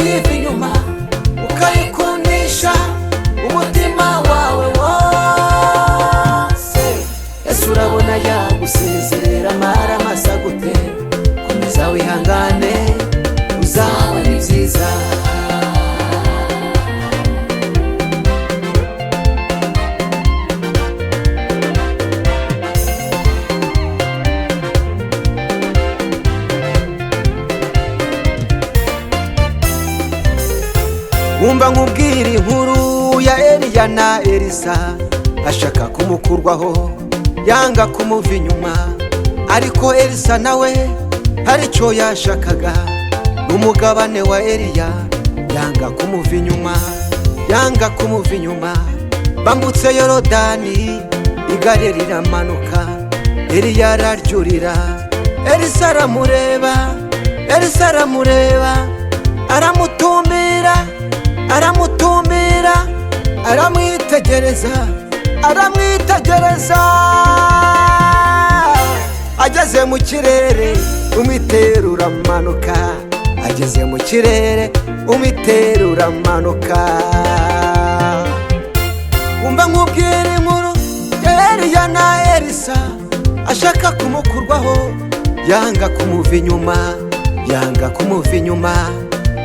kuyiva inyuma ukayikundisha umutima wawe wose. Ese urabona yagusezerera amaramasa gute? Komeza wihangane uzabona ibyiza. Wumva nkubwira inkuru ya Eliya na Elisa, ashaka kumukurwaho yanga kumuva inyuma, ariko Elisa nawe hari icyo yashakaga, n'umugabane wa Eliya yanga kumuva inyuma, yanga kumuva inyuma. Bambutse Yorodani igare riramanuka, Eliya araryurira, Elisa aramureba, Elisa aramureba, aramutumira, aramutumira, aramwitegereza, aramwitegereza. Ageze mu kirere umwitero uramanuka, ageze mu kirere umwitero uramanuka. Wumva nkubwira inkuru ya Eliya na Elisa, ashaka kumukurwaho yanga kumuva inyuma, yanga kumuva inyuma,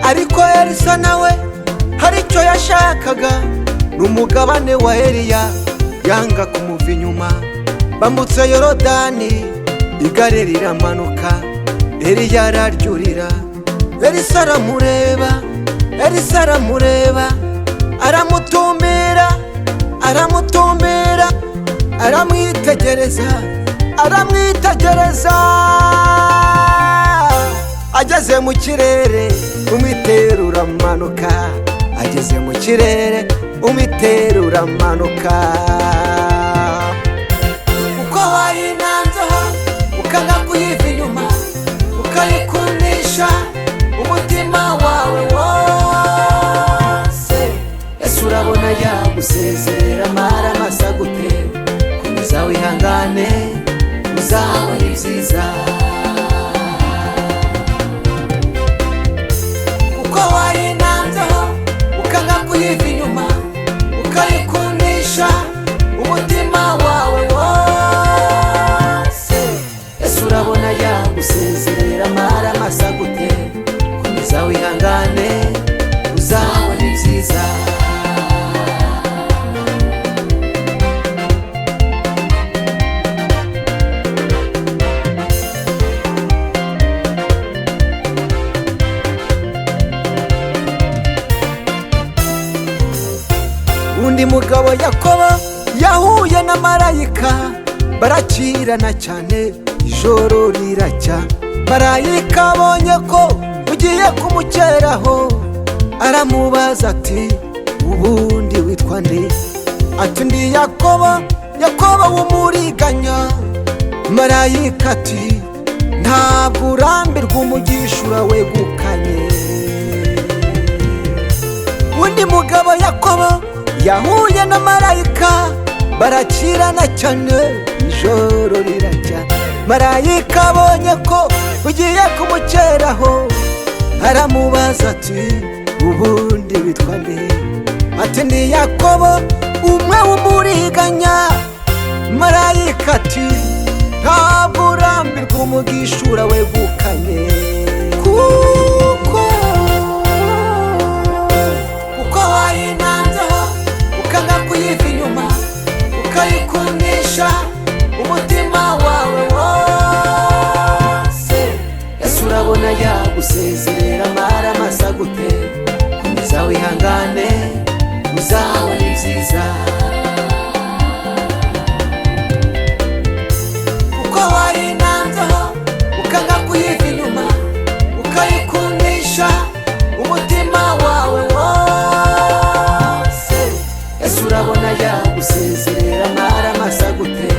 ariko Elisa nawe hari icyo yashakaga, n'umugabane wa Eliya yanga kumuva inyuma. Bambutse Yorodani igare riramanuka, Eliya araryurira, Elisa aramureba, Elisa aramureba, aramutumira, aramutumira, aramwitegereza, aramwitegereza. Ageze mu kirere umwitero uramanuka, ageze mu kirere umwitero uramanuka. Uko wayinanzeho ukanga kuyiva inyuma ukayikundisha umutima wawe wose. Ese urabona yagusezerera amaramasa gute? Komeza wihangane uzabona ibyiza. Uko wayinanzeho ukanga kuyiva inyuma ukayikundisha umutima wawe wose. Ese urabona yagusezerera amaramasa gute? Komeza wihangane uzabona ibyiza. Undi mugabo Yakobo yahuye na marayika, barakirana cyane ijoro riracya. Marayika abonye ko ugiye kumukeraho, aramubaza ati ubundi witwa nde? Ati ndi Yakobo, Yakobo w'umuriganya. Marayika ati ntabwo urambirwa umugisha urawegukanye. Undi mugabo Yakobo yahuye na marayika, barakirana cyane ijoro riracya. Marayika abonye ko ugiye kumukeraho, aramubaza ati ubundi witwa nde? Ati ndi Yakobo umwe w'umuriganya. Marayika ati ntabwo urambirwa umugisha urawegukanye. Kuko wayinanzeho ukanga kuyiva inyuma ukayikundisha umutima wawe wose. Ese urabona yagusezerera amaramasa gute? Komeza wihangane uzabona ibyiza. Uko wayinanzeho ukanga kuyiva inyuma ukayikundisha umutima wawe wose. Ese urabona yagusezerera amaramasa gute?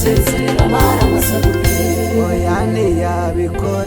yagusezerera amaramasa gute oya ntiyabikora